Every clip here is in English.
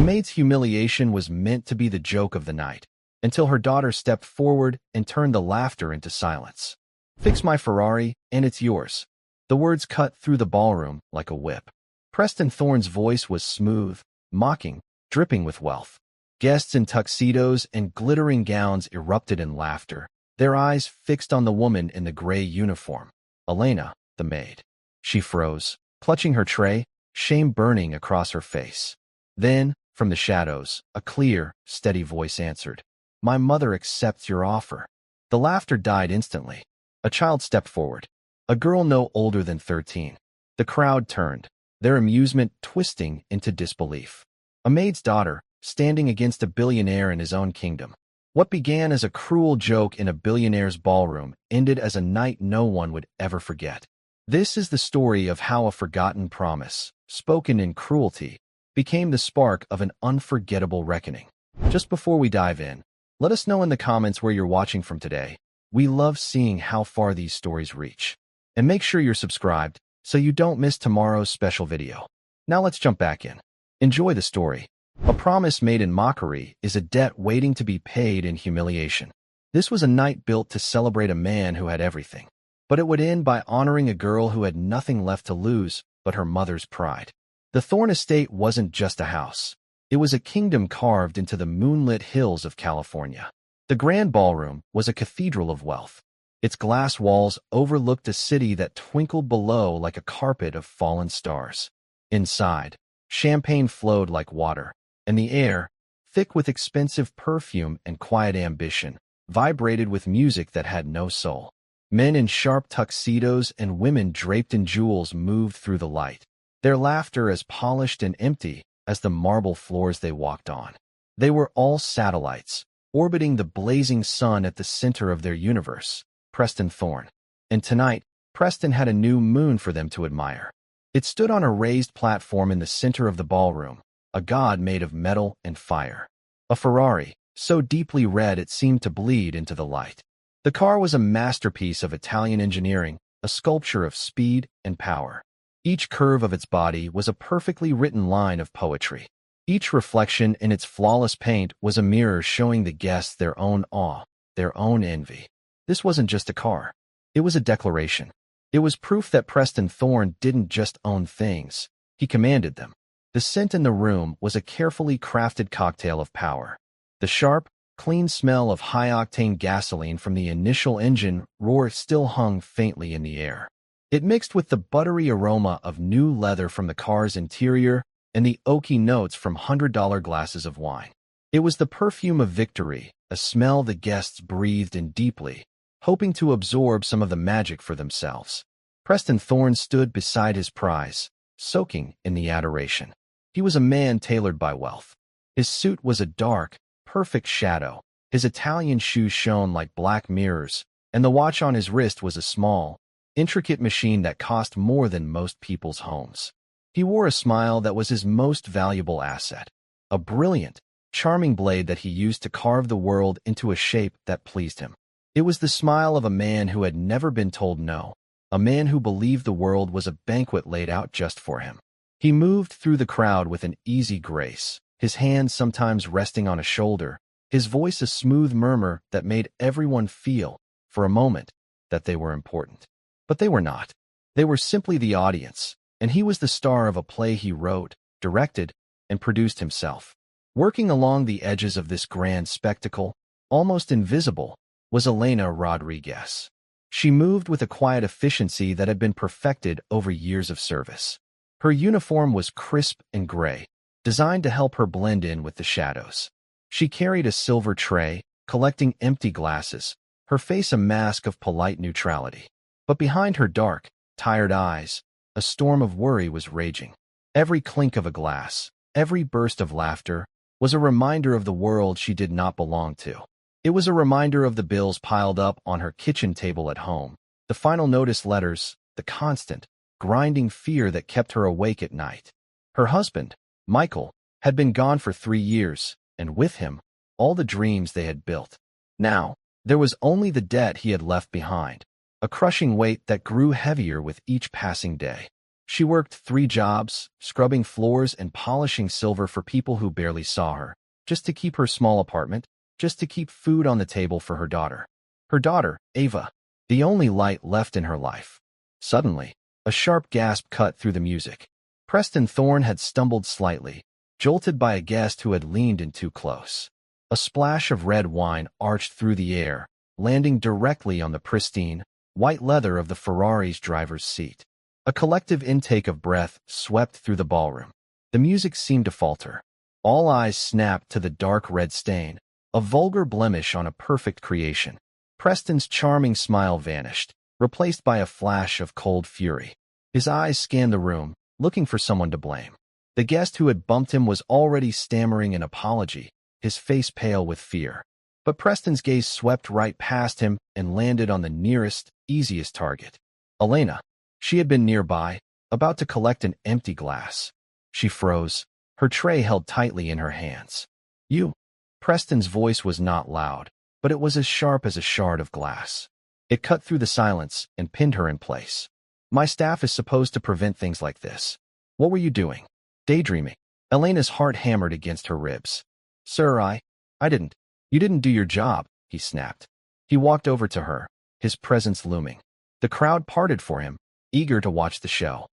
maid's humiliation was meant to be the joke of the night, until her daughter stepped forward and turned the laughter into silence. "Fix my Ferrari, and it's yours." The words cut through the ballroom like a whip. Preston Thorne's voice was smooth, mocking, dripping with wealth. Guests in tuxedos and glittering gowns erupted in laughter, their eyes fixed on the woman in the gray uniform, Elena, the maid. She froze, clutching her tray, shame burning across her face. Then, from the shadows, a clear, steady voice answered, "My mother accepts your offer." The laughter died instantly. A child stepped forward, a girl no older than 13. The crowd turned, their amusement twisting into disbelief. A maid's daughter, standing against a billionaire in his own kingdom. What began as a cruel joke in a billionaire's ballroom ended as a night no one would ever forget. This is the story of how a forgotten promise, spoken in cruelty, became the spark of an unforgettable reckoning. Just before we dive in, let us know in the comments where you're watching from today. We love seeing how far these stories reach. And make sure you're subscribed so you don't miss tomorrow's special video. Now let's jump back in. Enjoy the story. A promise made in mockery is a debt waiting to be paid in humiliation. This was a night built to celebrate a man who had everything, but it would end by honoring a girl who had nothing left to lose but her mother's pride. The Thorne Estate wasn't just a house. It was a kingdom carved into the moonlit hills of California. The grand ballroom was a cathedral of wealth. Its glass walls overlooked a city that twinkled below like a carpet of fallen stars. Inside, champagne flowed like water, and the air, thick with expensive perfume and quiet ambition, vibrated with music that had no soul. Men in sharp tuxedos and women draped in jewels moved through the light, their laughter as polished and empty as the marble floors they walked on. They were all satellites, orbiting the blazing sun at the center of their universe, Preston Thorne. And tonight, Preston had a new moon for them to admire. It stood on a raised platform in the center of the ballroom, a god made of metal and fire. A Ferrari, so deeply red it seemed to bleed into the light. The car was a masterpiece of Italian engineering, a sculpture of speed and power. Each curve of its body was a perfectly written line of poetry. Each reflection in its flawless paint was a mirror showing the guests their own awe, their own envy. This wasn't just a car. It was a declaration. It was proof that Preston Thorne didn't just own things. He commanded them. The scent in the room was a carefully crafted cocktail of power. The sharp, clean smell of high-octane gasoline from the initial engine roar still hung faintly in the air. It mixed with the buttery aroma of new leather from the car's interior and the oaky notes from $100 glasses of wine. It was the perfume of victory, a smell the guests breathed in deeply, hoping to absorb some of the magic for themselves. Preston Thorne stood beside his prize, soaking in the adoration. He was a man tailored by wealth. His suit was a dark, perfect shadow. His Italian shoes shone like black mirrors, and the watch on his wrist was a small, intricate machine that cost more than most people's homes. He wore a smile that was his most valuable asset, a brilliant, charming blade that he used to carve the world into a shape that pleased him. It was the smile of a man who had never been told no, a man who believed the world was a banquet laid out just for him. He moved through the crowd with an easy grace, his hand sometimes resting on a shoulder, his voice a smooth murmur that made everyone feel, for a moment, that they were important. But they were not. They were simply the audience, and he was the star of a play he wrote, directed, and produced himself. Working along the edges of this grand spectacle, almost invisible, was Elena Rodriguez. She moved with a quiet efficiency that had been perfected over years of service. Her uniform was crisp and gray, designed to help her blend in with the shadows. She carried a silver tray, collecting empty glasses, her face a mask of polite neutrality. But behind her dark, tired eyes, a storm of worry was raging. Every clink of a glass, every burst of laughter, was a reminder of the world she did not belong to. It was a reminder of the bills piled up on her kitchen table at home, the final notice letters, the constant, grinding fear that kept her awake at night. Her husband, Michael, had been gone for 3 years, and with him, all the dreams they had built. Now, there was only the debt he had left behind, a crushing weight that grew heavier with each passing day. She worked 3 jobs, scrubbing floors and polishing silver for people who barely saw her, just to keep her small apartment, just to keep food on the table for her daughter. Her daughter, Ava, the only light left in her life. Suddenly, a sharp gasp cut through the music. Preston Thorne had stumbled slightly, jolted by a guest who had leaned in too close. A splash of red wine arched through the air, landing directly on the pristine, white leather of the Ferrari's driver's seat. A collective intake of breath swept through the ballroom. The music seemed to falter. All eyes snapped to the dark red stain, a vulgar blemish on a perfect creation. Preston's charming smile vanished, replaced by a flash of cold fury. His eyes scanned the room, looking for someone to blame. The guest who had bumped him was already stammering an apology, his face pale with fear. But Preston's gaze swept right past him and landed on the nearest, easiest target. Elena. She had been nearby, about to collect an empty glass. She froze, her tray held tightly in her hands. You. Preston's voice was not loud, but it was as sharp as a shard of glass. It cut through the silence and pinned her in place. My staff is supposed to prevent things like this. What were you doing? Daydreaming. Elena's heart hammered against her ribs. Sir, I didn't. You didn't do your job, he snapped. He walked over to her, his presence looming. The crowd parted for him, eager to watch the show.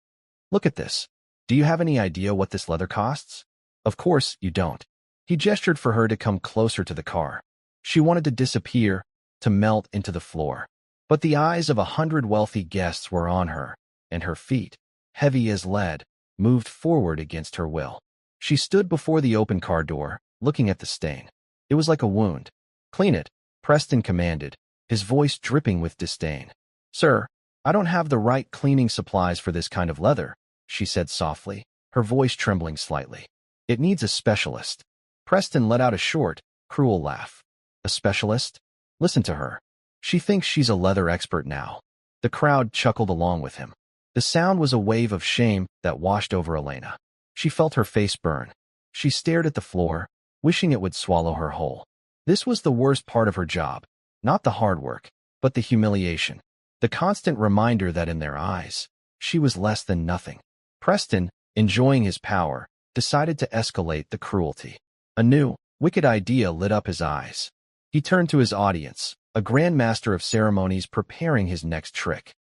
Look at this. Do you have any idea what this leather costs? Of course you don't. He gestured for her to come closer to the car. She wanted to disappear, to melt into the floor. But the eyes of 100 wealthy guests were on her, and her feet, heavy as lead, moved forward against her will. She stood before the open car door, looking at the stain. It was like a wound. Clean it, Preston commanded, his voice dripping with disdain. Sir, I don't have the right cleaning supplies for this kind of leather, she said softly, her voice trembling slightly. It needs a specialist. Preston let out a short, cruel laugh. A specialist? Listen to her. She thinks she's a leather expert now. The crowd chuckled along with him. The sound was a wave of shame that washed over Elena. She felt her face burn. She stared at the floor, wishing it would swallow her whole. This was the worst part of her job, not the hard work, but the humiliation. The constant reminder that in their eyes, she was less than nothing. Preston, enjoying his power, decided to escalate the cruelty. A new, wicked idea lit up his eyes. He turned to his audience, a grandmaster of ceremonies preparing his next trick.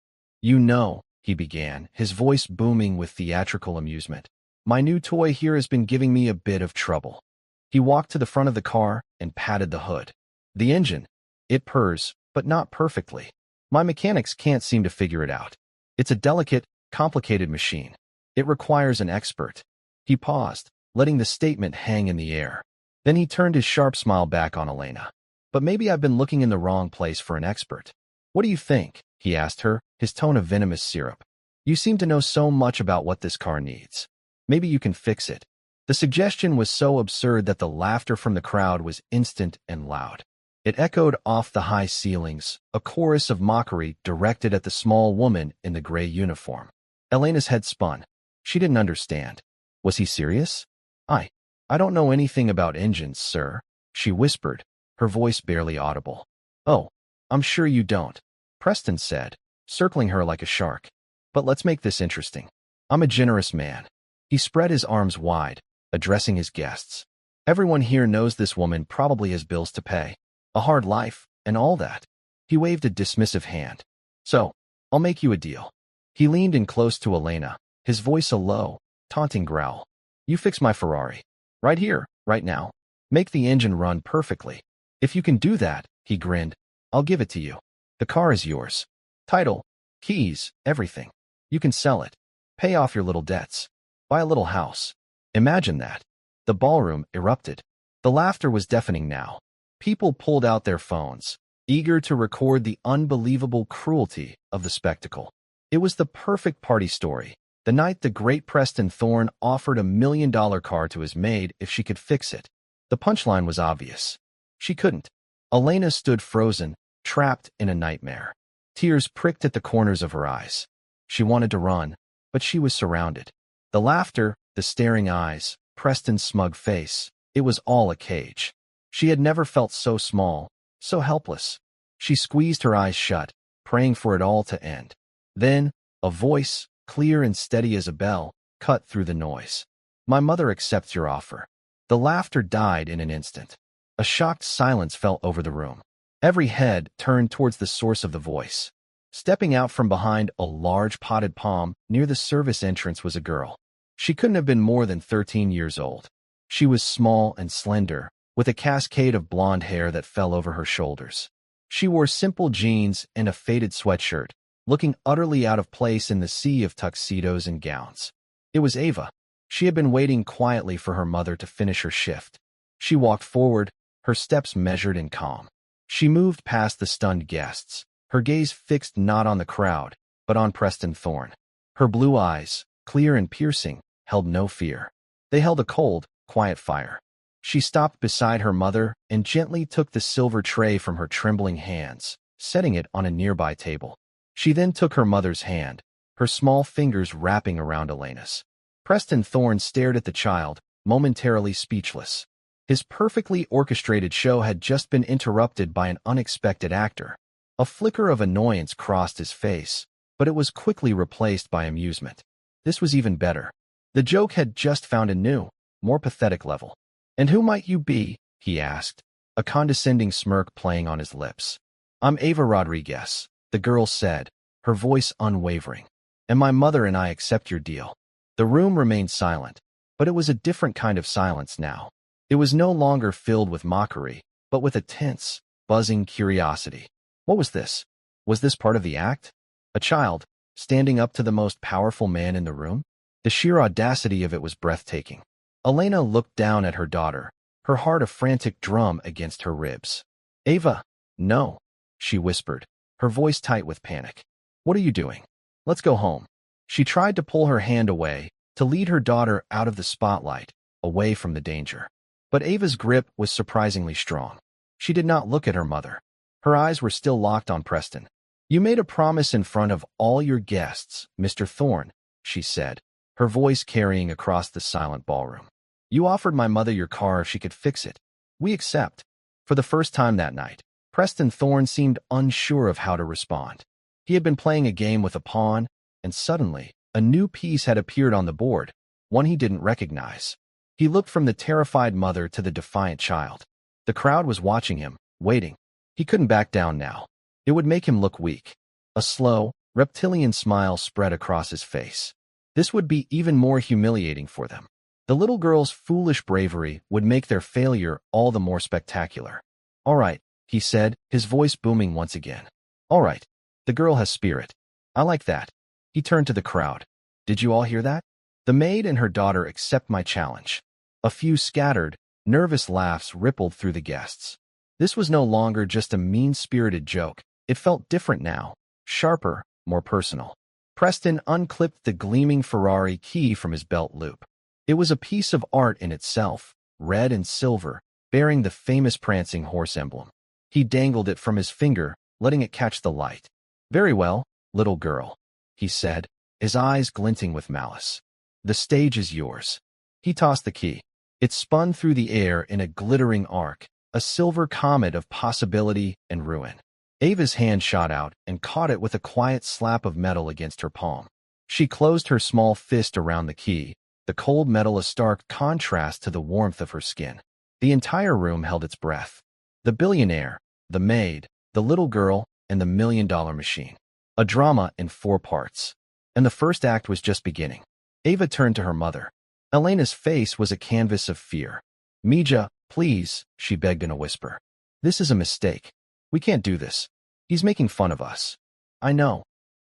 You know, he began, his voice booming with theatrical amusement. My new toy here has been giving me a bit of trouble. He walked to the front of the car and patted the hood. The engine. It purrs, but not perfectly. My mechanics can't seem to figure it out. It's a delicate, complicated machine. It requires an expert. He paused, letting the statement hang in the air. Then he turned his sharp smile back on Elena. But maybe I've been looking in the wrong place for an expert. What do you think? He asked her, his tone of venomous syrup. You seem to know so much about what this car needs. Maybe you can fix it. The suggestion was so absurd that the laughter from the crowd was instant and loud. It echoed off the high ceilings, a chorus of mockery directed at the small woman in the gray uniform. Elena's head spun. She didn't understand. Was he serious? I don't know anything about engines, sir, she whispered, her voice barely audible. Oh, I'm sure you don't, Preston said, circling her like a shark. But let's make this interesting. I'm a generous man. He spread his arms wide, addressing his guests. Everyone here knows this woman probably has bills to pay. A hard life, and all that. He waved a dismissive hand. So, I'll make you a deal. He leaned in close to Elena, his voice a low, taunting growl. You fix my Ferrari. Right here, right now. Make the engine run perfectly. If you can do that, he grinned, I'll give it to you. The car is yours. Title, keys, everything. You can sell it. Pay off your little debts. Buy a little house. Imagine that. The ballroom erupted. The laughter was deafening now. People pulled out their phones, eager to record the unbelievable cruelty of the spectacle. It was the perfect party story. The night the great Preston Thorne offered $1 million car to his maid if she could fix it. The punchline was obvious. She couldn't. Elena stood frozen, trapped in a nightmare. Tears pricked at the corners of her eyes. She wanted to run, but she was surrounded. The laughter, the staring eyes, Preston's smug face, it was all a cage. She had never felt so small, so helpless. She squeezed her eyes shut, praying for it all to end. Then, a voice, clear and steady as a bell, cut through the noise. My mother accepts your offer. The laughter died in an instant. A shocked silence fell over the room. Every head turned towards the source of the voice. Stepping out from behind a large potted palm near the service entrance was a girl. She couldn't have been more than 13 years old. She was small and slender, with a cascade of blonde hair that fell over her shoulders. She wore simple jeans and a faded sweatshirt, looking utterly out of place in the sea of tuxedos and gowns. It was Ava. She had been waiting quietly for her mother to finish her shift. She walked forward, her steps measured and calm. She moved past the stunned guests, her gaze fixed not on the crowd, but on Preston Thorne. Her blue eyes, clear and piercing, held no fear. They held a cold, quiet fire. She stopped beside her mother and gently took the silver tray from her trembling hands, setting it on a nearby table. She then took her mother's hand, her small fingers wrapping around Elena's. Preston Thorne stared at the child, momentarily speechless. His perfectly orchestrated show had just been interrupted by an unexpected actor. A flicker of annoyance crossed his face, but it was quickly replaced by amusement. This was even better. The joke had just found a new, more pathetic level. "And who might you be?" he asked, a condescending smirk playing on his lips. "I'm Ava Rodriguez," the girl said, her voice unwavering. "And my mother and I accept your deal." The room remained silent, but it was a different kind of silence now. It was no longer filled with mockery, but with a tense, buzzing curiosity. What was this? Was this part of the act? A child, standing up to the most powerful man in the room? The sheer audacity of it was breathtaking. Elena looked down at her daughter, her heart a frantic drum against her ribs. "Ava, no," she whispered, her voice tight with panic. "What are you doing? Let's go home." She tried to pull her hand away, to lead her daughter out of the spotlight, away from the danger. But Ava's grip was surprisingly strong. She did not look at her mother. Her eyes were still locked on Preston. "You made a promise in front of all your guests, Mr. Thorne," she said, her voice carrying across the silent ballroom. "You offered my mother your car if she could fix it. We accept." For the first time that night, Preston Thorne seemed unsure of how to respond. He had been playing a game with a pawn, and suddenly, a new piece had appeared on the board, one he didn't recognize. He looked from the terrified mother to the defiant child. The crowd was watching him, waiting. He couldn't back down now. It would make him look weak. A slow, reptilian smile spread across his face. This would be even more humiliating for them. The little girl's foolish bravery would make their failure all the more spectacular. "All right," he said, his voice booming once again. "All right. The girl has spirit. I like that." He turned to the crowd. "Did you all hear that? The maid and her daughter accept my challenge." A few scattered, nervous laughs rippled through the guests. This was no longer just a mean-spirited joke. It felt different now, sharper, more personal. Preston unclipped the gleaming Ferrari key from his belt loop. It was a piece of art in itself, red and silver, bearing the famous prancing horse emblem. He dangled it from his finger, letting it catch the light. "Very well, little girl," he said, his eyes glinting with malice. "The stage is yours." He tossed the key. It spun through the air in a glittering arc, a silver comet of possibility and ruin. Ava's hand shot out and caught it with a quiet slap of metal against her palm. She closed her small fist around the key, the cold metal a stark contrast to the warmth of her skin. The entire room held its breath. The billionaire, the maid, the little girl, and the $1,000,000 machine. A drama in 4 parts. And the first act was just beginning. Ava turned to her mother. Elena's face was a canvas of fear. "Mija, please," she begged in a whisper. "This is a mistake. We can't do this. He's making fun of us." "I know,"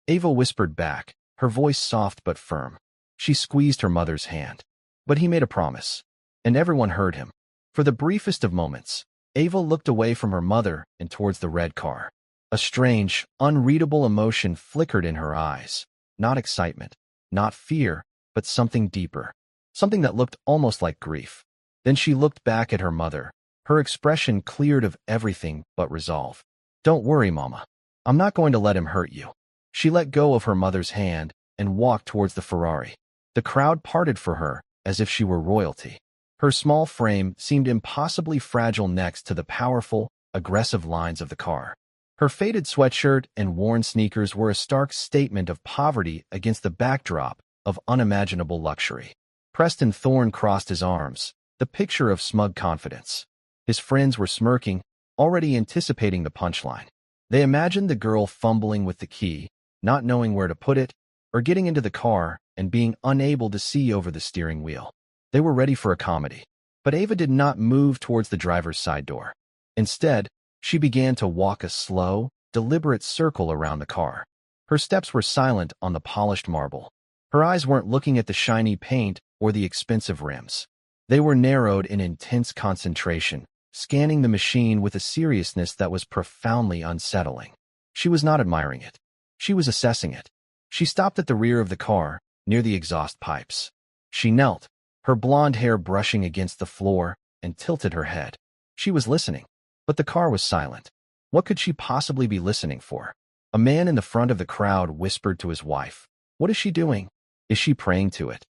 Ava whispered back, her voice soft but firm. She squeezed her mother's hand. "But he made a promise." And everyone heard him. For the briefest of moments, Ava looked away from her mother and towards the red car. A strange, unreadable emotion flickered in her eyes. Not excitement, not fear, but something deeper. Something that looked almost like grief. Then she looked back at her mother, her expression cleared of everything but resolve. "Don't worry, Mama. I'm not going to let him hurt you." She let go of her mother's hand and walked towards the Ferrari. The crowd parted for her, as if she were royalty. Her small frame seemed impossibly fragile next to the powerful, aggressive lines of the car. Her faded sweatshirt and worn sneakers were a stark statement of poverty against the backdrop of unimaginable luxury. Preston Thorne crossed his arms, the picture of smug confidence. His friends were smirking, already anticipating the punchline. They imagined the girl fumbling with the key, not knowing where to put it, or getting into the car and being unable to see over the steering wheel. They were ready for a comedy. But Ava did not move towards the driver's side door. Instead, she began to walk a slow, deliberate circle around the car. Her steps were silent on the polished marble. Her eyes weren't looking at the shiny paint or the expensive rims. They were narrowed in intense concentration, scanning the machine with a seriousness that was profoundly unsettling. She was not admiring it. She was assessing it. She stopped at the rear of the car, near the exhaust pipes. She knelt, her blonde hair brushing against the floor, and tilted her head. She was listening, but the car was silent. What could she possibly be listening for? A man in the front of the crowd whispered to his wife, "What is she doing? Is she praying to it?"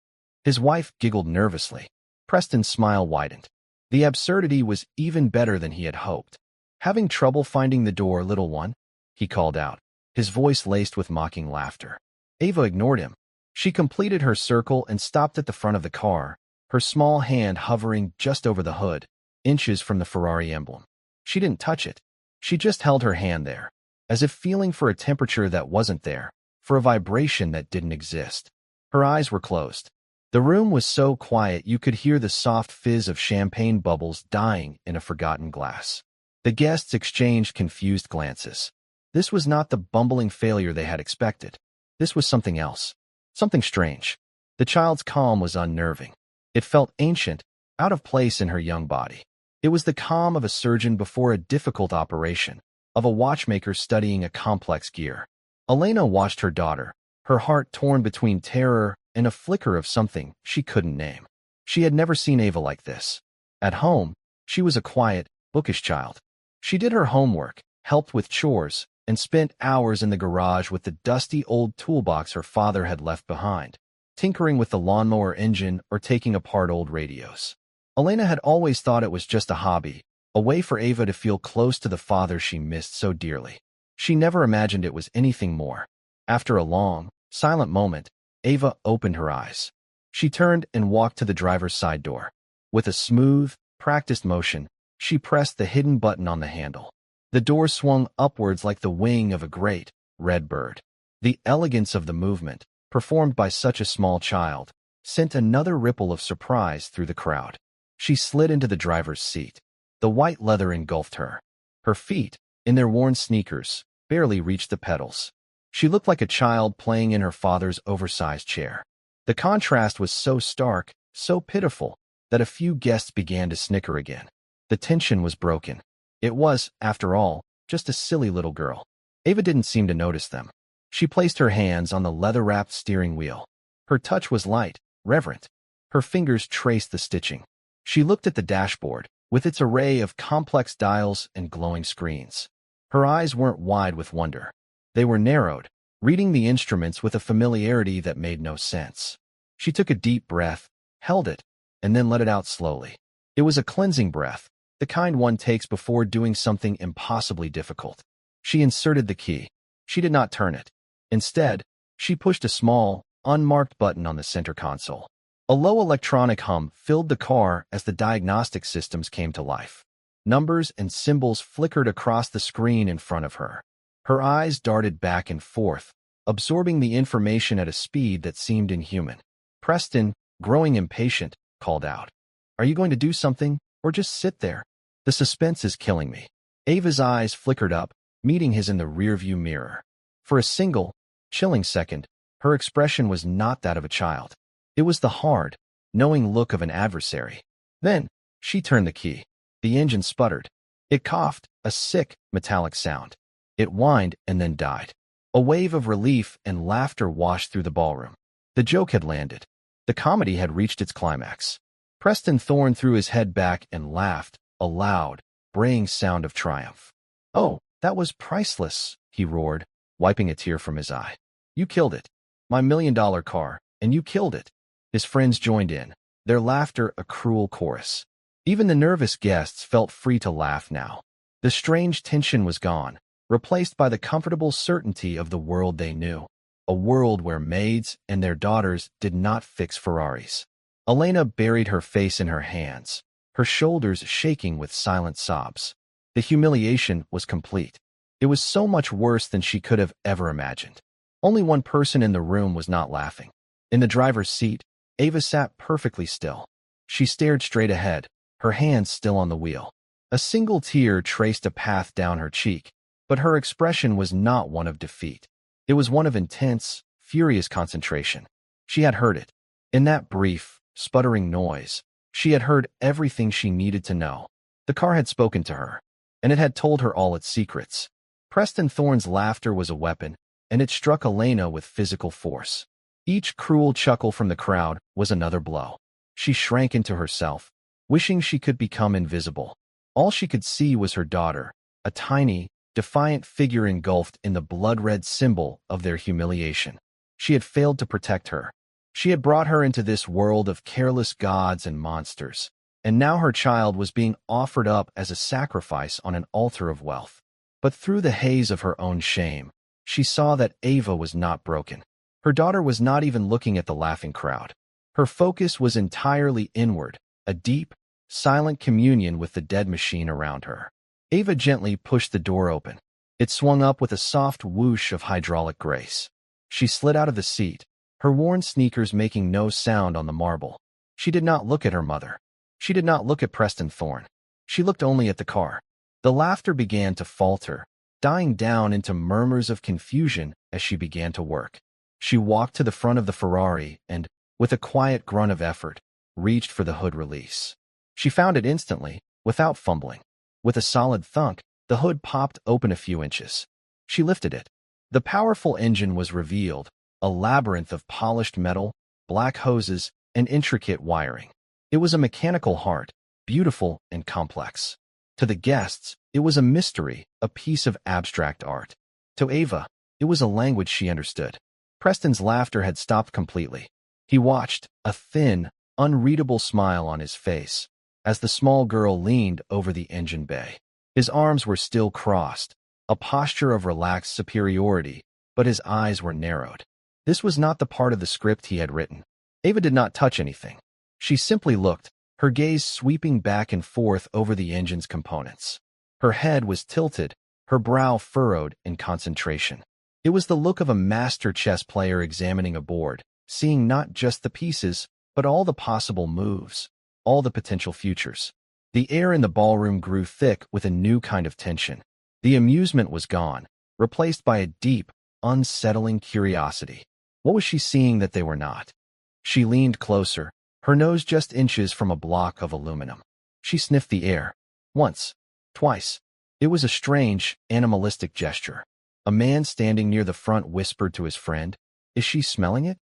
His wife giggled nervously. Preston's smile widened. The absurdity was even better than he had hoped. "Having trouble finding the door, little one?" he called out, his voice laced with mocking laughter. Ava ignored him. She completed her circle and stopped at the front of the car, her small hand hovering just over the hood, inches from the Ferrari emblem. She didn't touch it. She just held her hand there, as if feeling for a temperature that wasn't there, for a vibration that didn't exist. Her eyes were closed. The room was so quiet you could hear the soft fizz of champagne bubbles dying in a forgotten glass. The guests exchanged confused glances. This was not the bumbling failure they had expected. This was something else. Something strange. The child's calm was unnerving. It felt ancient, out of place in her young body. It was the calm of a surgeon before a difficult operation, of a watchmaker studying a complex gear. Elena watched her daughter, her heart torn between terror and a flicker of something she couldn't name. She had never seen Ava like this. At home, she was a quiet, bookish child. She did her homework, helped with chores, and spent hours in the garage with the dusty old toolbox her father had left behind, tinkering with the lawnmower engine or taking apart old radios. Elena had always thought it was just a hobby, a way for Ava to feel close to the father she missed so dearly. She never imagined it was anything more. After a long, silent moment, Ava opened her eyes. She turned and walked to the driver's side door. With a smooth, practiced motion, she pressed the hidden button on the handle. The door swung upwards like the wing of a great, red bird. The elegance of the movement, performed by such a small child, sent another ripple of surprise through the crowd. She slid into the driver's seat. The white leather engulfed her. Her feet, in their worn sneakers, barely reached the pedals. She looked like a child playing in her father's oversized chair. The contrast was so stark, so pitiful, that a few guests began to snicker again. The tension was broken. It was, after all, just a silly little girl. Ava didn't seem to notice them. She placed her hands on the leather-wrapped steering wheel. Her touch was light, reverent. Her fingers traced the stitching. She looked at the dashboard, with its array of complex dials and glowing screens. Her eyes weren't wide with wonder. They were narrowed, reading the instruments with a familiarity that made no sense. She took a deep breath, held it, and then let it out slowly. It was a cleansing breath, the kind one takes before doing something impossibly difficult. She inserted the key. She did not turn it. Instead, she pushed a small, unmarked button on the center console. A low electronic hum filled the car as the diagnostic systems came to life. Numbers and symbols flickered across the screen in front of her. Her eyes darted back and forth, absorbing the information at a speed that seemed inhuman. Preston, growing impatient, called out, "Are you going to do something, or just sit there? The suspense is killing me." Ava's eyes flickered up, meeting his in the rearview mirror. For a single, chilling second, her expression was not that of a child. It was the hard, knowing look of an adversary. Then, she turned the key. The engine sputtered. It coughed, a sick, metallic sound. It whined and then died. A wave of relief and laughter washed through the ballroom. The joke had landed. The comedy had reached its climax. Preston Thorne threw his head back and laughed, a loud, braying sound of triumph. "Oh, that was priceless," he roared, wiping a tear from his eye. "You killed it. My $1 million car, and you killed it." His friends joined in, their laughter a cruel chorus. Even the nervous guests felt free to laugh now. The strange tension was gone. replaced by the comfortable certainty of the world they knew, a world where maids and their daughters did not fix Ferraris. Elena buried her face in her hands, her shoulders shaking with silent sobs. The humiliation was complete. It was so much worse than she could have ever imagined. Only one person in the room was not laughing. In the driver's seat, Ava sat perfectly still. She stared straight ahead, her hands still on the wheel. A single tear traced a path down her cheek, but her expression was not one of defeat. It was one of intense, furious concentration. She had heard it. In that brief, sputtering noise, she had heard everything she needed to know. The car had spoken to her, and it had told her all its secrets. Preston Thorne's laughter was a weapon, and it struck Elena with physical force. Each cruel chuckle from the crowd was another blow. She shrank into herself, wishing she could become invisible. All she could see was her daughter, a tiny, defiant figure engulfed in the blood-red symbol of their humiliation. She had failed to protect her. She had brought her into this world of careless gods and monsters, and now her child was being offered up as a sacrifice on an altar of wealth. But through the haze of her own shame, she saw that Ava was not broken. Her daughter was not even looking at the laughing crowd. Her focus was entirely inward, a deep, silent communion with the dead machine around her. Ava gently pushed the door open. It swung up with a soft whoosh of hydraulic grace. She slid out of the seat, her worn sneakers making no sound on the marble. She did not look at her mother. She did not look at Preston Thorne. She looked only at the car. The laughter began to falter, dying down into murmurs of confusion as she began to work. She walked to the front of the Ferrari and, with a quiet grunt of effort, reached for the hood release. She found it instantly, without fumbling. With a solid thunk, the hood popped open a few inches. She lifted it. The powerful engine was revealed, a labyrinth of polished metal, black hoses, and intricate wiring. It was a mechanical heart, beautiful and complex. To the guests, it was a mystery, a piece of abstract art. To Ava, it was a language she understood. Preston's laughter had stopped completely. He watched, a thin, unreadable smile on his face, as the small girl leaned over the engine bay. His arms were still crossed, a posture of relaxed superiority, but his eyes were narrowed. This was not the part of the script he had written. Ava did not touch anything. She simply looked, her gaze sweeping back and forth over the engine's components. Her head was tilted, her brow furrowed in concentration. It was the look of a master chess player examining a board, seeing not just the pieces, but all the possible moves, all the potential futures. The air in the ballroom grew thick with a new kind of tension. The amusement was gone, replaced by a deep, unsettling curiosity. What was she seeing that they were not? She leaned closer, her nose just inches from a block of aluminum. She sniffed the air. Once. Twice. It was a strange, animalistic gesture. A man standing near the front whispered to his friend, "Is she smelling it?"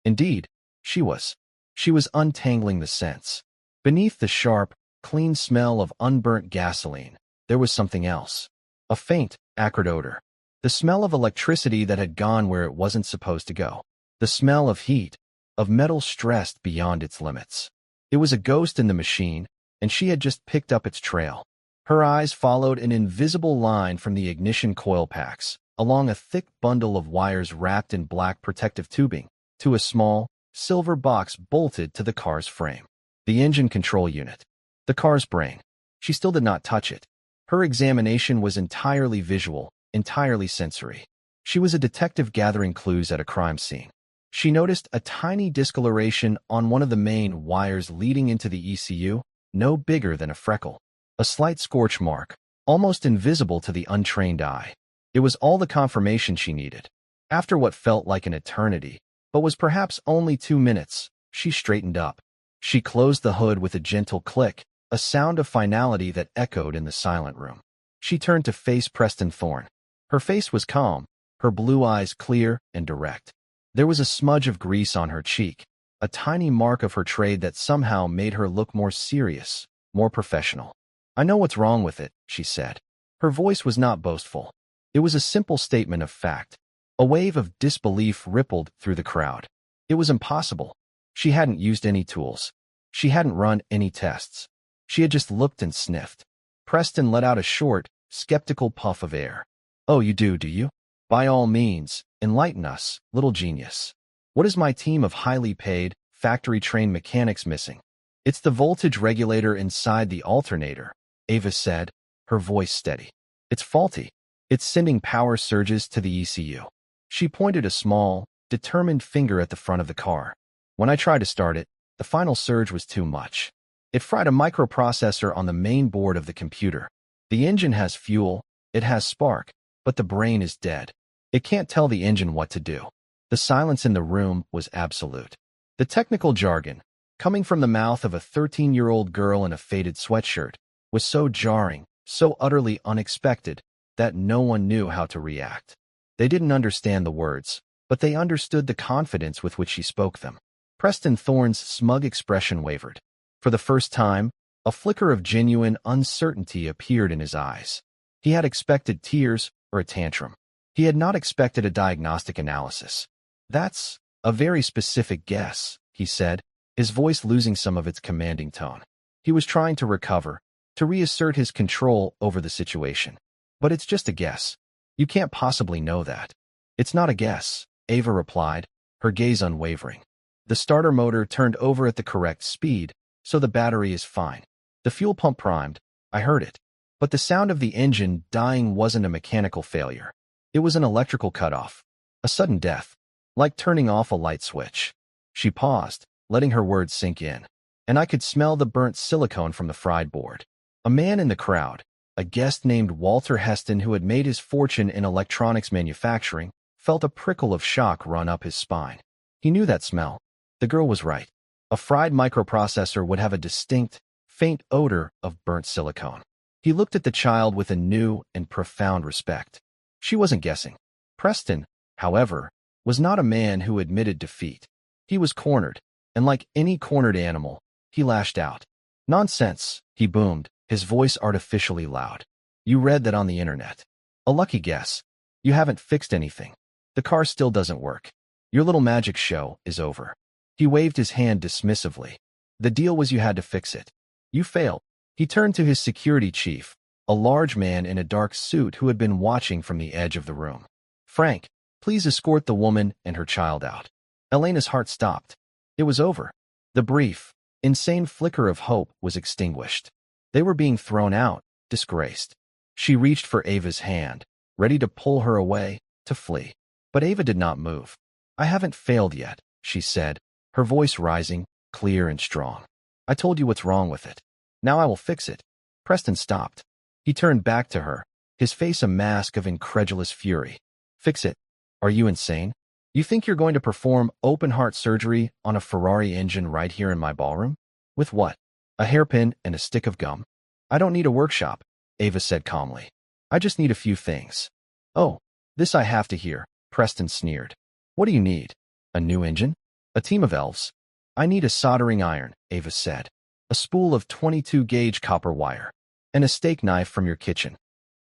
Indeed, she was. She was untangling the scents. Beneath the sharp, clean smell of unburnt gasoline, there was something else. A faint, acrid odor. The smell of electricity that had gone where it wasn't supposed to go. The smell of heat, of metal stressed beyond its limits. It was a ghost in the machine, and she had just picked up its trail. Her eyes followed an invisible line from the ignition coil packs, along a thick bundle of wires wrapped in black protective tubing, to a small, silver box bolted to the car's frame. The engine control unit. The car's brain. She still did not touch it. Her examination was entirely visual, entirely sensory. She was a detective gathering clues at a crime scene. She noticed a tiny discoloration on one of the main wires leading into the ECU, no bigger than a freckle. A slight scorch mark, almost invisible to the untrained eye. It was all the confirmation she needed. After what felt like an eternity, but was perhaps only 2 minutes, she straightened up. She closed the hood with a gentle click, a sound of finality that echoed in the silent room. She turned to face Preston Thorne. Her face was calm, her blue eyes clear and direct. There was a smudge of grease on her cheek, a tiny mark of her trade that somehow made her look more serious, more professional. "I know what's wrong with it," she said. Her voice was not boastful. It was a simple statement of fact. A wave of disbelief rippled through the crowd. It was impossible. She hadn't used any tools. She hadn't run any tests. She had just looked and sniffed. Preston let out a short, skeptical puff of air. Oh, you do you? By all means, enlighten us, little genius. What is my team of highly paid, factory-trained mechanics missing? It's the voltage regulator inside the alternator, Ava said, her voice steady. It's faulty. It's sending power surges to the ECU. She pointed a small, determined finger at the front of the car. When I tried to start it, the final surge was too much. It fried a microprocessor on the main board of the computer. The engine has fuel, it has spark, but the brain is dead. It can't tell the engine what to do. The silence in the room was absolute. The technical jargon, coming from the mouth of a 13-year-old girl in a faded sweatshirt, was so jarring, so utterly unexpected, that no one knew how to react. They didn't understand the words, but they understood the confidence with which she spoke them. Preston Thorne's smug expression wavered. For the first time, a flicker of genuine uncertainty appeared in his eyes. He had expected tears or a tantrum. He had not expected a diagnostic analysis. That's a very specific guess, he said, his voice losing some of its commanding tone. He was trying to recover, to reassert his control over the situation. But it's just a guess. You can't possibly know that. It's not a guess, Ava replied, her gaze unwavering. The starter motor turned over at the correct speed, so the battery is fine. The fuel pump primed. I heard it. But the sound of the engine dying wasn't a mechanical failure. It was an electrical cutoff. A sudden death. Like turning off a light switch. She paused, letting her words sink in. And I could smell the burnt silicone from the fried board. A man in the crowd, a guest named Walter Heston who had made his fortune in electronics manufacturing, felt a prickle of shock run up his spine. He knew that smell. The girl was right. A fried microprocessor would have a distinct, faint odor of burnt silicone. He looked at the child with a new and profound respect. She wasn't guessing. Preston, however, was not a man who admitted defeat. He was cornered, and like any cornered animal, he lashed out. Nonsense, he boomed, his voice artificially loud. You read that on the internet. A lucky guess. You haven't fixed anything. The car still doesn't work. Your little magic show is over. He waved his hand dismissively. The deal was you had to fix it. You failed. He turned to his security chief, a large man in a dark suit who had been watching from the edge of the room. Frank, please escort the woman and her child out. Elena's heart stopped. It was over. The brief, insane flicker of hope was extinguished. They were being thrown out, disgraced. She reached for Ava's hand, ready to pull her away, to flee. But Ava did not move. I haven't failed yet, she said, her voice rising, clear and strong. I told you what's wrong with it. Now I will fix it. Preston stopped. He turned back to her, his face a mask of incredulous fury. Fix it? Are you insane? You think you're going to perform open-heart surgery on a Ferrari engine right here in my ballroom? With what? A hairpin and a stick of gum? I don't need a workshop, Ava said calmly. I just need a few things. Oh, this I have to hear, Preston sneered. What do you need? A new engine? A team of elves? I need a soldering iron, Ava said. A spool of 22-gauge copper wire. And a steak knife from your kitchen.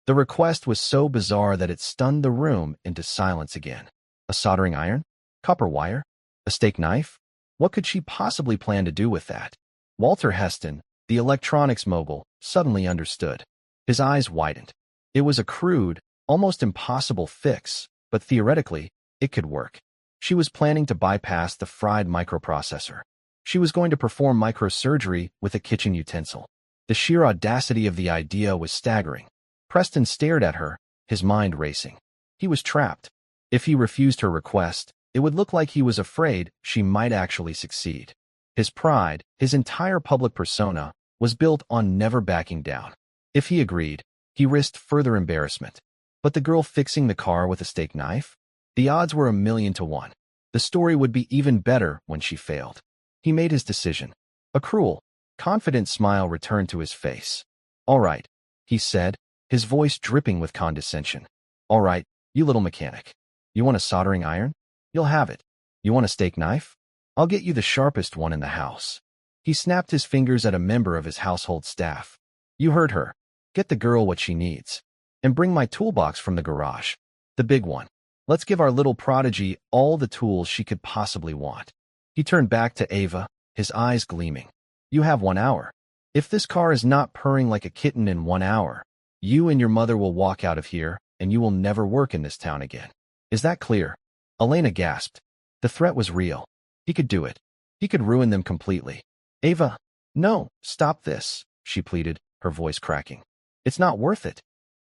The request was so bizarre that it stunned the room into silence again. A soldering iron? Copper wire? A steak knife? What could she possibly plan to do with that? Walter Heston, the electronics mogul, suddenly understood. His eyes widened. It was a crude, almost impossible fix, but theoretically, it could work. She was planning to bypass the fried microprocessor. She was going to perform microsurgery with a kitchen utensil. The sheer audacity of the idea was staggering. Preston stared at her, his mind racing. He was trapped. If he refused her request, it would look like he was afraid she might actually succeed. His pride, his entire public persona, was built on never backing down. If he agreed, he risked further embarrassment. But the girl fixing the car with a steak knife? The odds were 1,000,000 to 1. The story would be even better when she failed. He made his decision. A cruel, confident smile returned to his face. All right, he said, his voice dripping with condescension. All right, you little mechanic. You want a soldering iron? You'll have it. You want a steak knife? I'll get you the sharpest one in the house. He snapped his fingers at a member of his household staff. You heard her. Get the girl what she needs. And bring my toolbox from the garage. The big one. Let's give our little prodigy all the tools she could possibly want. He turned back to Ava, his eyes gleaming. You have 1 hour. If this car is not purring like a kitten in 1 hour, you and your mother will walk out of here, and you will never work in this town again. Is that clear? Elena gasped. The threat was real. He could do it. He could ruin them completely. Ava, no, stop this, she pleaded, her voice cracking. It's not worth it.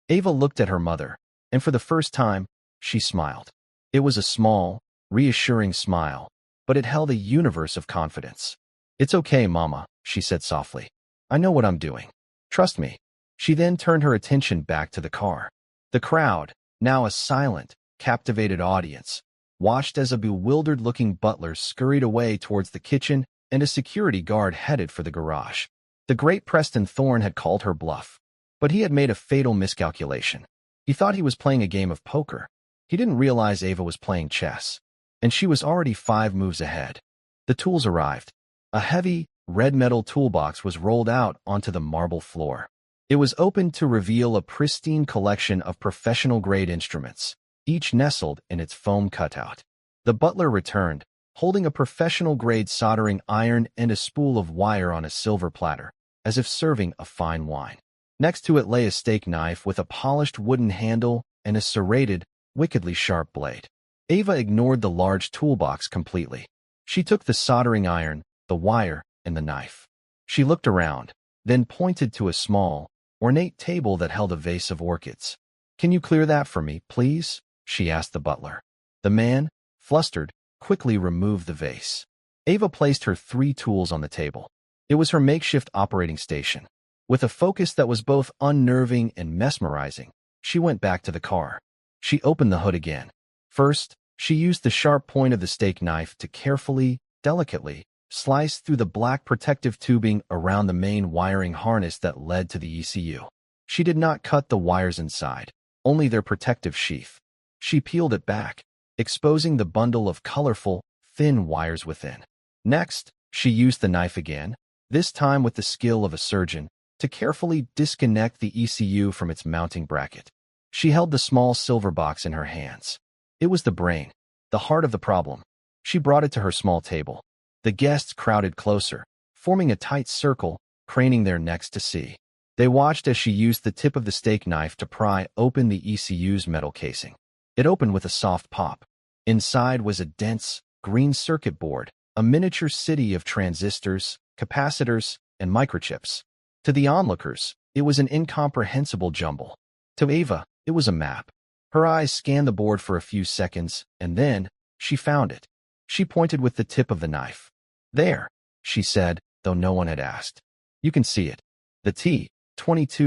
Ava looked at her mother, and for the first time, she smiled. It was a small, reassuring smile, but it held a universe of confidence. It's okay, Mama, she said softly. I know what I'm doing. Trust me. She then turned her attention back to the car. The crowd, now a silent, captivated audience, watched as a bewildered-looking butler scurried away towards the kitchen and a security guard headed for the garage. The great Preston Thorne had called her bluff, but he had made a fatal miscalculation. He thought he was playing a game of poker. He didn't realize Ava was playing chess, and she was already 5 moves ahead. The tools arrived. A heavy, red metal toolbox was rolled out onto the marble floor. It was opened to reveal a pristine collection of professional-grade instruments, each nestled in its foam cutout. The butler returned, holding a professional-grade soldering iron and a spool of wire on a silver platter, as if serving a fine wine. Next to it lay a steak knife with a polished wooden handle and a serrated, wickedly sharp blade. Ava ignored the large toolbox completely. She took the soldering iron, the wire, and the knife. She looked around, then pointed to a small, ornate table that held a vase of orchids. Can you clear that for me, please? She asked the butler. The man, flustered, quickly removed the vase. Ava placed her 3 tools on the table. It was her makeshift operating station. With a focus that was both unnerving and mesmerizing, she went back to the car. She opened the hood again. First, she used the sharp point of the steak knife to carefully, delicately, slice through the black protective tubing around the main wiring harness that led to the ECU. She did not cut the wires inside, only their protective sheath. She peeled it back, exposing the bundle of colorful, thin wires within. Next, she used the knife again, this time with the skill of a surgeon, to carefully disconnect the ECU from its mounting bracket. She held the small silver box in her hands. It was the brain, the heart of the problem. She brought it to her small table. The guests crowded closer, forming a tight circle, craning their necks to see. They watched as she used the tip of the steak knife to pry open the ECU's metal casing. It opened with a soft pop. Inside was a dense, green circuit board, a miniature city of transistors, capacitors, and microchips. To the onlookers, it was an incomprehensible jumble. To Ava, it was a map. Her eyes scanned the board for a few seconds, and then, she found it. She pointed with the tip of the knife. There, she said, though no one had asked. You can see it. The T22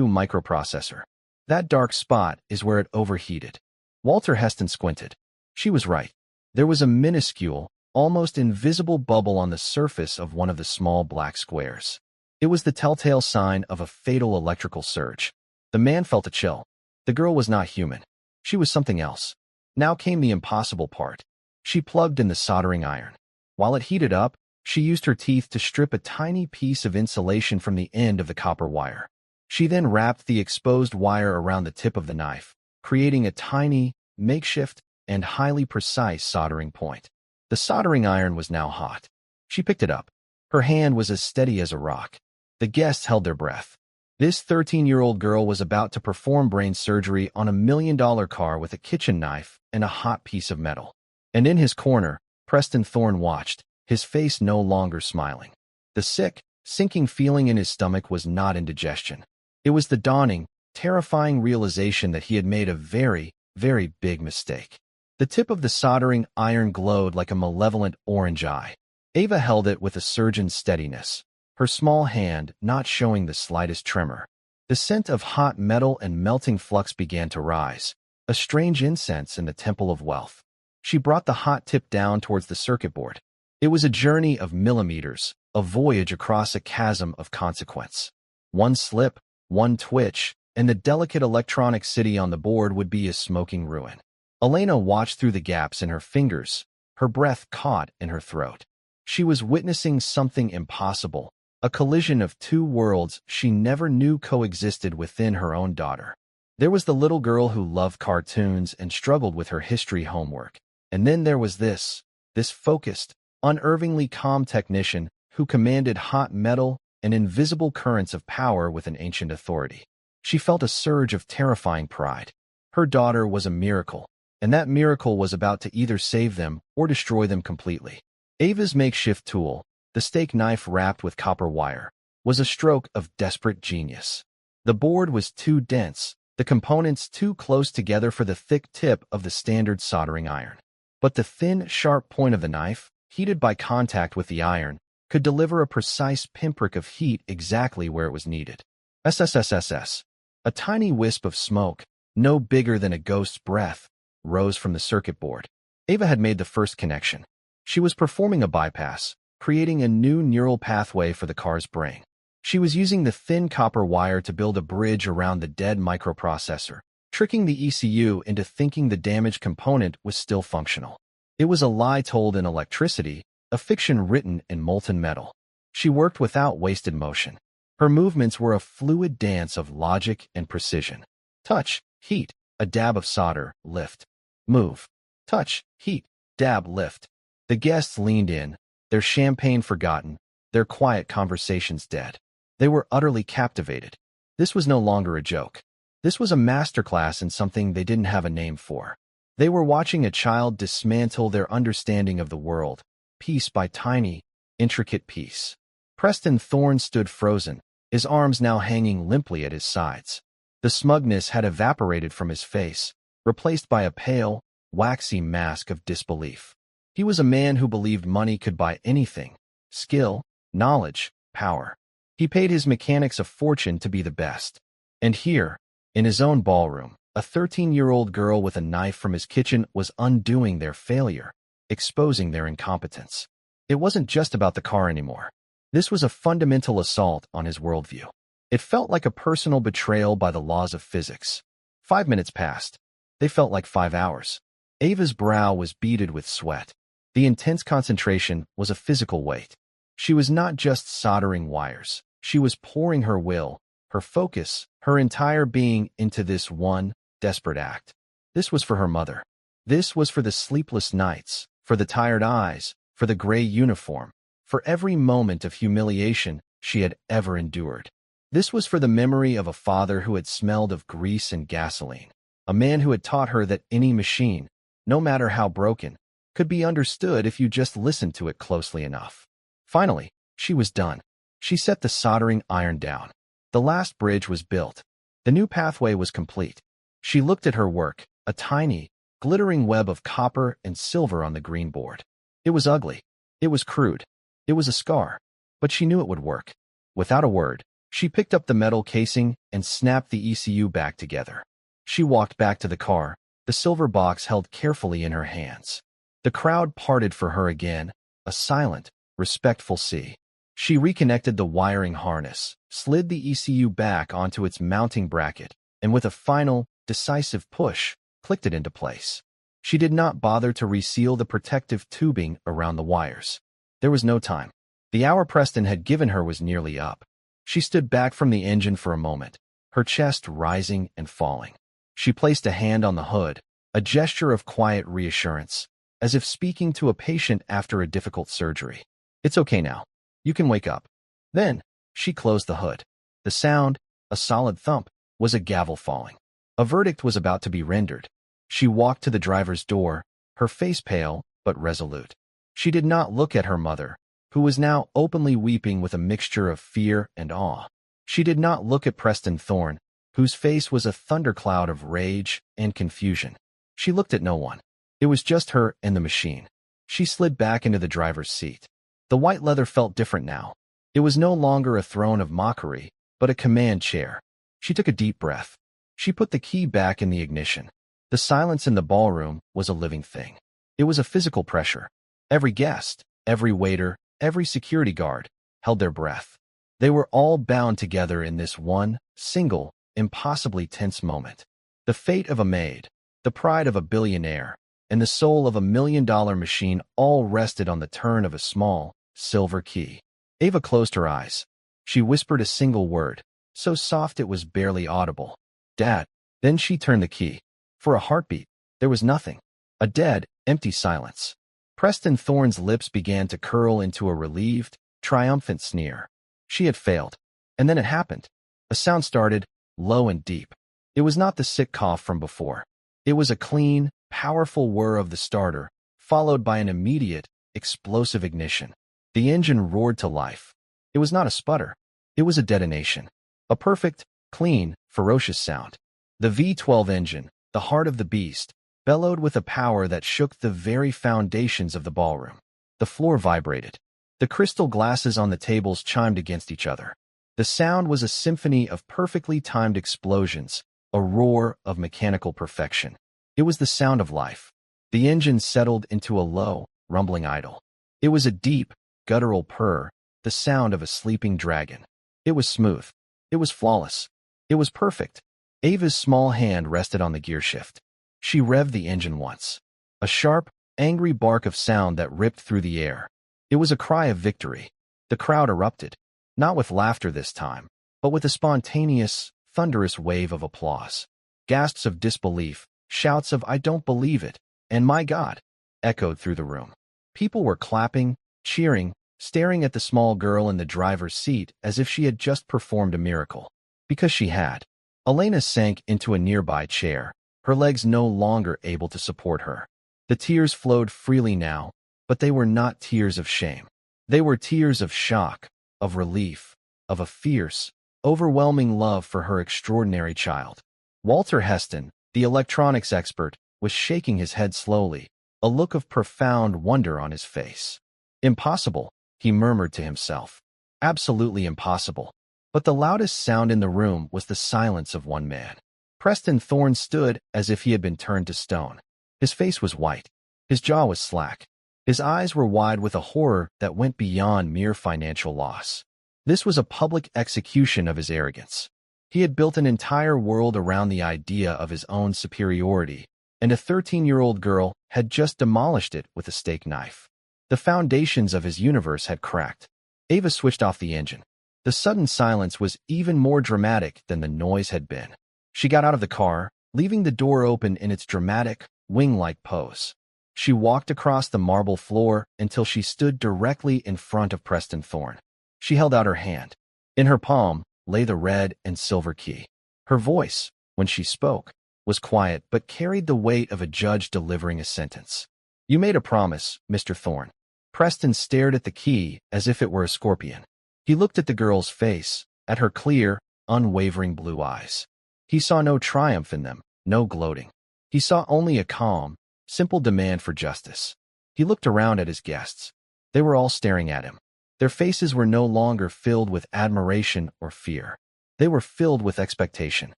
microprocessor. That dark spot is where it overheated. Walter Heston squinted. She was right. There was a minuscule, almost invisible bubble on the surface of one of the small black squares. It was the telltale sign of a fatal electrical surge. The man felt a chill. The girl was not human. She was something else. Now came the impossible part. She plugged in the soldering iron. While it heated up, she used her teeth to strip a tiny piece of insulation from the end of the copper wire. She then wrapped the exposed wire around the tip of the knife, creating a tiny, makeshift, and highly precise soldering point. The soldering iron was now hot. She picked it up. Her hand was as steady as a rock. The guests held their breath. This 13-year-old girl was about to perform brain surgery on a $1 million car with a kitchen knife and a hot piece of metal. And in his corner, Preston Thorne watched, his face no longer smiling. The sick, sinking feeling in his stomach was not indigestion. It was the dawning, terrifying realization that he had made a very, very big mistake. The tip of the soldering iron glowed like a malevolent orange eye. Ava held it with a surgeon's steadiness, her small hand not showing the slightest tremor. The scent of hot metal and melting flux began to rise, a strange incense in the temple of wealth. She brought the hot tip down towards the circuit board. It was a journey of millimeters, a voyage across a chasm of consequence. One slip, one twitch, and the delicate electronic city on the board would be a smoking ruin. Elena watched through the gaps in her fingers, her breath caught in her throat. She was witnessing something impossible, a collision of 2 worlds she never knew coexisted within her own daughter. There was the little girl who loved cartoons and struggled with her history homework. And then there was this focused, unnervingly calm technician who commanded hot metal and invisible currents of power with an ancient authority. She felt a surge of terrifying pride. Her daughter was a miracle, and that miracle was about to either save them or destroy them completely. Ava's makeshift tool, the steak knife wrapped with copper wire, was a stroke of desperate genius. The board was too dense, the components too close together for the thick tip of the standard soldering iron. But the thin, sharp point of the knife, heated by contact with the iron, could deliver a precise pinprick of heat exactly where it was needed. SSSSS. A tiny wisp of smoke, no bigger than a ghost's breath, rose from the circuit board. Ava had made the first connection. She was performing a bypass, creating a new neural pathway for the car's brain. She was using the thin copper wire to build a bridge around the dead microprocessor, tricking the ECU into thinking the damaged component was still functional. It was a lie told in electricity, a fiction written in molten metal. She worked without wasted motion. Her movements were a fluid dance of logic and precision. Touch, heat, a dab of solder, lift. Move. Touch, heat, dab, lift. The guests leaned in, their champagne forgotten, their quiet conversations dead. They were utterly captivated. This was no longer a joke. This was a masterclass in something they didn't have a name for. They were watching a child dismantle their understanding of the world, piece by tiny, intricate piece. Preston Thorne stood frozen, his arms now hanging limply at his sides. The smugness had evaporated from his face, replaced by a pale, waxy mask of disbelief. He was a man who believed money could buy anything: skill, knowledge, power. He paid his mechanics a fortune to be the best. And here, in his own ballroom, a 13-year-old girl with a knife from his kitchen was undoing their failure, exposing their incompetence. It wasn't just about the car anymore. This was a fundamental assault on his worldview. It felt like a personal betrayal by the laws of physics. 5 minutes passed. They felt like 5 hours. Ava's brow was beaded with sweat. The intense concentration was a physical weight. She was not just soldering wires. She was pouring her will, her focus, her entire being into this one desperate act. This was for her mother. This was for the sleepless nights, for the tired eyes, for the gray uniform, for every moment of humiliation she had ever endured. This was for the memory of a father who had smelled of grease and gasoline, a man who had taught her that any machine, no matter how broken, could be understood if you just listened to it closely enough. Finally, she was done. She set the soldering iron down. The last bridge was built. The new pathway was complete. She looked at her work, a tiny, glittering web of copper and silver on the green board. It was ugly. It was crude. It was a scar. But she knew it would work. Without a word, she picked up the metal casing and snapped the ECU back together. She walked back to the car, the silver box held carefully in her hands. The crowd parted for her again, a silent, respectful sea. She reconnected the wiring harness, slid the ECU back onto its mounting bracket, and with a final, decisive push, clicked it into place. She did not bother to reseal the protective tubing around the wires. There was no time. The hour Preston had given her was nearly up. She stood back from the engine for a moment, her chest rising and falling. She placed a hand on the hood, a gesture of quiet reassurance, as if speaking to a patient after a difficult surgery. "It's okay now. You can wake up." Then, she closed the hood. The sound, a solid thump, was a gavel falling. A verdict was about to be rendered. She walked to the driver's door, her face pale but resolute. She did not look at her mother, who was now openly weeping with a mixture of fear and awe. She did not look at Preston Thorne, whose face was a thundercloud of rage and confusion. She looked at no one. It was just her and the machine. She slid back into the driver's seat. The white leather felt different now. It was no longer a throne of mockery, but a command chair. She took a deep breath. She put the key back in the ignition. The silence in the ballroom was a living thing. It was a physical pressure. Every guest, every waiter, every security guard held their breath. They were all bound together in this one, single, impossibly tense moment. The fate of a maid, the pride of a billionaire, and the soul of $1 million machine all rested on the turn of a small, silver key. Ava closed her eyes. She whispered a single word, so soft it was barely audible. "Dad." Then she turned the key. For a heartbeat, there was nothing. A dead, empty silence. Preston Thorne's lips began to curl into a relieved, triumphant sneer. She had failed. And then it happened. A sound started, low and deep. It was not the sick cough from before. It was a clean, powerful whir of the starter, followed by an immediate, explosive ignition. The engine roared to life. It was not a sputter. It was a detonation. A perfect, clean, ferocious sound. The V12 engine, the heart of the beast, bellowed with a power that shook the very foundations of the ballroom. The floor vibrated. The crystal glasses on the tables chimed against each other. The sound was a symphony of perfectly timed explosions, a roar of mechanical perfection. It was the sound of life. The engine settled into a low, rumbling idle. It was a deep, guttural purr, the sound of a sleeping dragon. It was smooth. It was flawless. It was perfect. Ava's small hand rested on the gearshift. She revved the engine once. A sharp, angry bark of sound that ripped through the air. It was a cry of victory. The crowd erupted, not with laughter this time, but with a spontaneous, thunderous wave of applause. Gasps of disbelief, shouts of "I don't believe it," and "My God," echoed through the room. People were clapping, cheering, staring at the small girl in the driver's seat as if she had just performed a miracle. Because she had. Elena sank into a nearby chair, her legs no longer able to support her. The tears flowed freely now, but they were not tears of shame. They were tears of shock, of relief, of a fierce, overwhelming love for her extraordinary child. Walter Heston, the electronics expert, was shaking his head slowly, a look of profound wonder on his face. Impossible, he murmured to himself. Absolutely impossible. But the loudest sound in the room was the silence of one man. Preston Thorne stood as if he had been turned to stone. His face was white. His jaw was slack. His eyes were wide with a horror that went beyond mere financial loss. This was a public execution of his arrogance. He had built an entire world around the idea of his own superiority, and a 13-year-old girl had just demolished it with a steak knife. The foundations of his universe had cracked. Ava switched off the engine. The sudden silence was even more dramatic than the noise had been. She got out of the car, leaving the door open in its dramatic, wing-like pose. She walked across the marble floor until she stood directly in front of Preston Thorne. She held out her hand. In her palm lay the red and silver key. Her voice, when she spoke, was quiet but carried the weight of a judge delivering a sentence. "You made a promise, Mr. Thorne." Preston stared at the key as if it were a scorpion. He looked at the girl's face, at her clear, unwavering blue eyes. He saw no triumph in them, no gloating. He saw only a calm, simple demand for justice. He looked around at his guests. They were all staring at him. Their faces were no longer filled with admiration or fear. They were filled with expectation.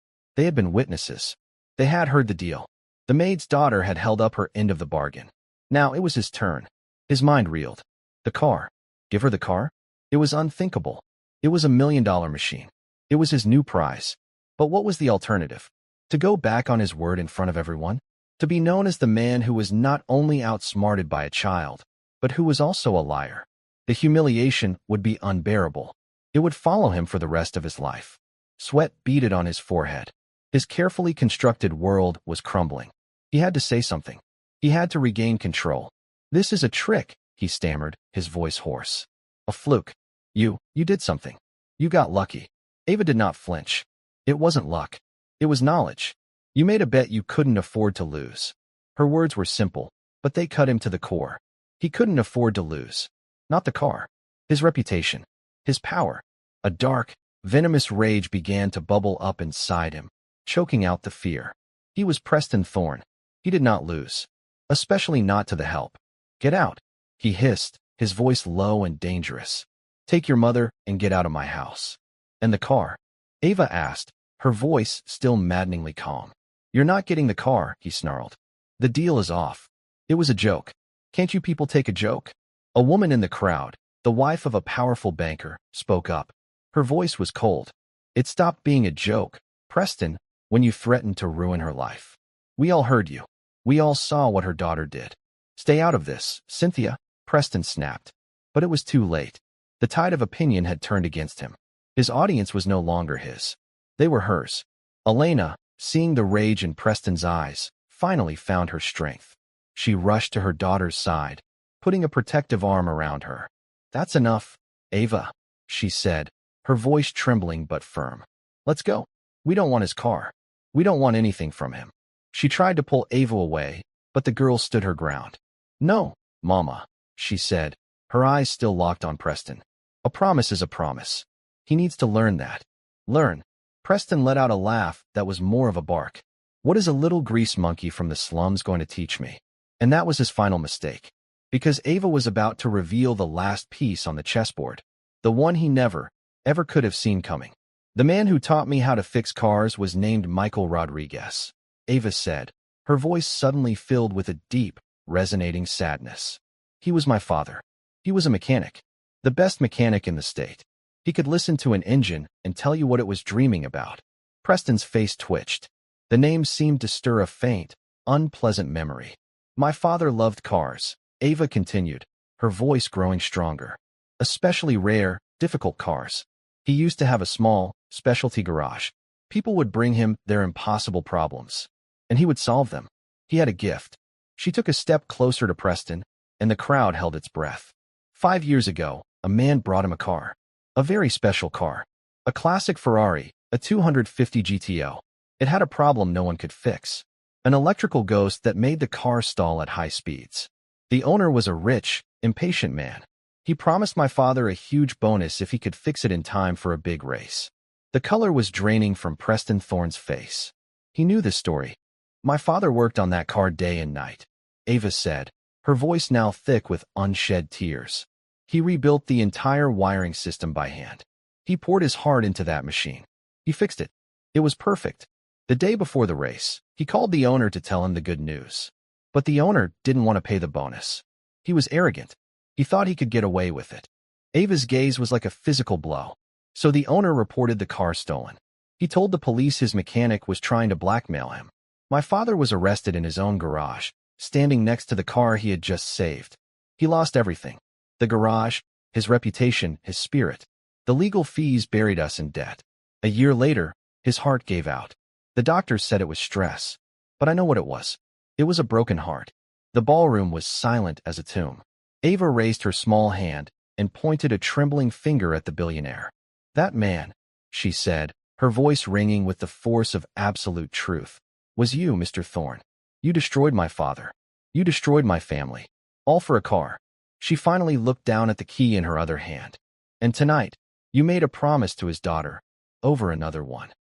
They had been witnesses. They had heard the deal. The maid's daughter had held up her end of the bargain. Now it was his turn. His mind reeled. The car. Give her the car? It was unthinkable. It was $1 million machine. It was his new prize. But what was the alternative? To go back on his word in front of everyone? To be known as the man who was not only outsmarted by a child, but who was also a liar. The humiliation would be unbearable. It would follow him for the rest of his life. Sweat beaded on his forehead. His carefully constructed world was crumbling. He had to say something. He had to regain control. "This is a trick," he stammered, his voice hoarse. "A fluke. You did something. You got lucky." Ava did not flinch. It wasn't luck. It was knowledge. "You made a bet you couldn't afford to lose." Her words were simple, but they cut him to the core. He couldn't afford to lose. Not the car. His reputation. His power. A dark, venomous rage began to bubble up inside him, choking out the fear. He was Preston Thorne. He did not lose. Especially not to the help. "Get out," he hissed, his voice low and dangerous. "Take your mother and get out of my house." "And the car?" Ava asked, her voice still maddeningly calm. "You're not getting the car," he snarled. "The deal is off. It was a joke. Can't you people take a joke?" A woman in the crowd, the wife of a powerful banker, spoke up. Her voice was cold. "It stopped being a joke, Preston, when you threatened to ruin her life. We all heard you. We all saw what her daughter did. Stay out of this, Cynthia," Preston snapped. But it was too late. The tide of opinion had turned against him. His audience was no longer his. They were hers. Elena, seeing the rage in Preston's eyes, finally found her strength. She rushed to her daughter's side, putting a protective arm around her. "That's enough, Ava," she said, her voice trembling but firm. "Let's go. We don't want his car. We don't want anything from him." She tried to pull Ava away, but the girl stood her ground. "No, Mama," she said, her eyes still locked on Preston. "A promise is a promise. He needs to learn that." "Learn?" Preston let out a laugh that was more of a bark. "What is a little grease monkey from the slums going to teach me?" And that was his final mistake. Because Ava was about to reveal the last piece on the chessboard. The one he never, ever could have seen coming. "The man who taught me how to fix cars was named Michael Rodriguez," Ava said, her voice suddenly filled with a deep, resonating sadness. "He was my father. He was a mechanic. The best mechanic in the state. He could listen to an engine and tell you what it was dreaming about." Preston's face twitched. The name seemed to stir a faint, unpleasant memory. "My father loved cars," Ava continued, her voice growing stronger. "Especially rare, difficult cars. He used to have a small, specialty garage. People would bring him their impossible problems, and he would solve them. He had a gift." She took a step closer to Preston, and the crowd held its breath. 5 years ago, a man brought him a car. A very special car. A classic Ferrari, a 250 GTO. It had a problem no one could fix. An electrical ghost that made the car stall at high speeds. The owner was a rich, impatient man. He promised my father a huge bonus if he could fix it in time for a big race. The color was draining from Preston Thorne's face. He knew the story. "My father worked on that car day and night," Ava said, her voice now thick with unshed tears. "He rebuilt the entire wiring system by hand. He poured his heart into that machine. He fixed it. It was perfect. The day before the race, he called the owner to tell him the good news. But the owner didn't want to pay the bonus. He was arrogant. He thought he could get away with it." Ava's gaze was like a physical blow. "So the owner reported the car stolen. He told the police his mechanic was trying to blackmail him. My father was arrested in his own garage, standing next to the car he had just saved. He lost everything. The garage, his reputation, his spirit. The legal fees buried us in debt. A year later, his heart gave out. The doctors said it was stress. But I know what it was. It was a broken heart." The ballroom was silent as a tomb. Ava raised her small hand and pointed a trembling finger at the billionaire. "That man," she said, her voice ringing with the force of absolute truth, "was you, Mr. Thorne. You destroyed my father. You destroyed my family. All for a car." She finally looked down at the key in her other hand. "And tonight, you made a promise to his daughter, over another one."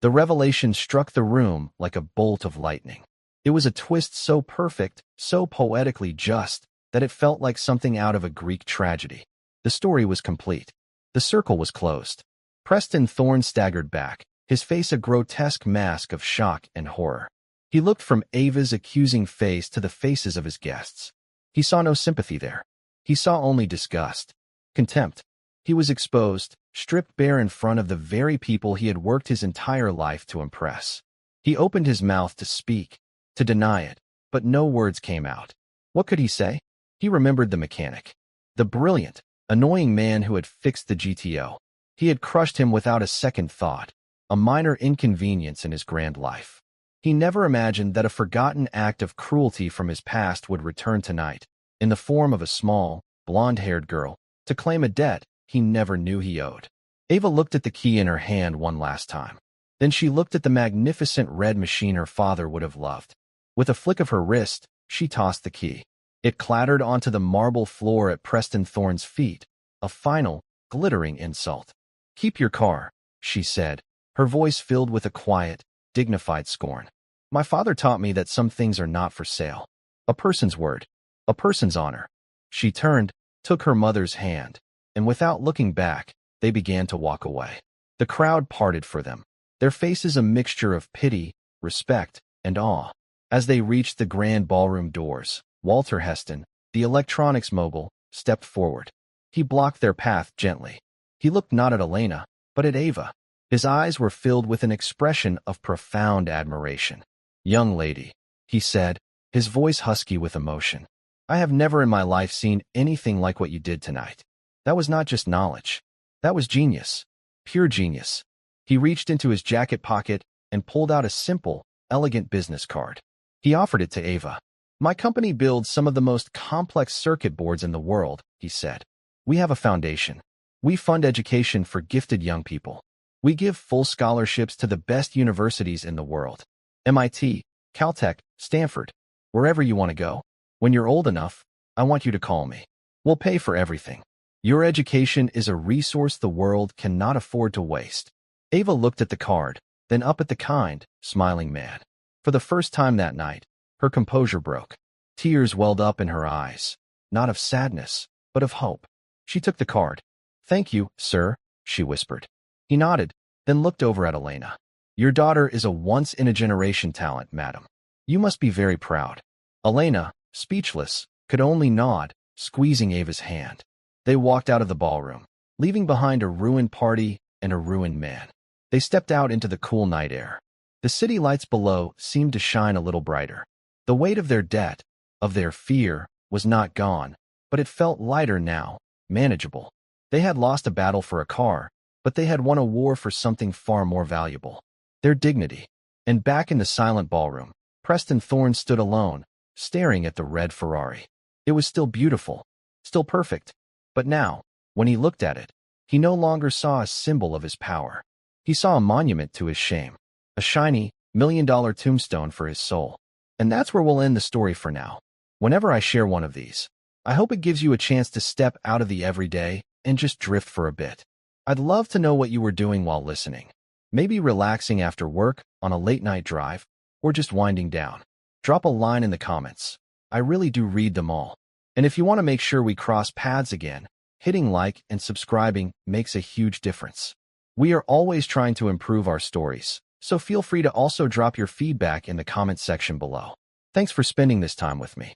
The revelation struck the room like a bolt of lightning. It was a twist so perfect, so poetically just, that it felt like something out of a Greek tragedy. The story was complete. The circle was closed. Preston Thorne staggered back, his face a grotesque mask of shock and horror. He looked from Ava's accusing face to the faces of his guests. He saw no sympathy there. He saw only disgust, contempt. He was exposed, stripped bare in front of the very people he had worked his entire life to impress. He opened his mouth to speak, to deny it, but no words came out. What could he say? He remembered the mechanic. The brilliant, annoying man who had fixed the GTO. He had crushed him without a second thought, a minor inconvenience in his grand life. He never imagined that a forgotten act of cruelty from his past would return tonight, in the form of a small, blonde-haired girl, to claim a debt he never knew he owed. Ava looked at the key in her hand one last time. Then she looked at the magnificent red machine her father would have loved. With a flick of her wrist, she tossed the key. It clattered onto the marble floor at Preston Thorne's feet, a final, glittering insult. "Keep your car," she said, her voice filled with a quiet, dignified scorn. "My father taught me that some things are not for sale. A person's word, a person's honor." She turned, took her mother's hand, and without looking back, they began to walk away. The crowd parted for them, their faces a mixture of pity, respect, and awe. As they reached the grand ballroom doors, Walter Heston, the electronics mogul, stepped forward. He blocked their path gently. He looked not at Elena, but at Ava. His eyes were filled with an expression of profound admiration. "Young lady," he said, his voice husky with emotion, "I have never in my life seen anything like what you did tonight. That was not just knowledge. That was genius. Pure genius." He reached into his jacket pocket and pulled out a simple, elegant business card. He offered it to Ava. "My company builds some of the most complex circuit boards in the world," he said. "We have a foundation. We fund education for gifted young people. We give full scholarships to the best universities in the world. MIT, Caltech, Stanford, wherever you want to go. When you're old enough, I want you to call me. We'll pay for everything. Your education is a resource the world cannot afford to waste. Ava looked at the card, then up at the kind, smiling man. For the first time that night, her composure broke. Tears welled up in her eyes, not of sadness, but of hope. She took the card. "Thank you, sir," she whispered. He nodded, then looked over at Elena. "Your daughter is a once-in-a-generation talent, madam. You must be very proud." Elena, speechless, could only nod, squeezing Ava's hand. They walked out of the ballroom, leaving behind a ruined party and a ruined man. They stepped out into the cool night air. The city lights below seemed to shine a little brighter. The weight of their debt, of their fear, was not gone, but it felt lighter now, manageable. They had lost a battle for a car, but they had won a war for something far more valuable: their dignity. And back in the silent ballroom, Preston Thorne stood alone, staring at the red Ferrari. It was still beautiful, still perfect. But now, when he looked at it, he no longer saw a symbol of his power. He saw a monument to his shame, a shiny, million-dollar tombstone for his soul. And that's where we'll end the story for now. Whenever I share one of these, I hope it gives you a chance to step out of the everyday and just drift for a bit. I'd love to know what you were doing while listening. Maybe relaxing after work, on a late-night drive, or just winding down. Drop a line in the comments. I really do read them all. And if you want to make sure we cross paths again, hitting like and subscribing makes a huge difference. We are always trying to improve our stories, so feel free to also drop your feedback in the comment section below. Thanks for spending this time with me.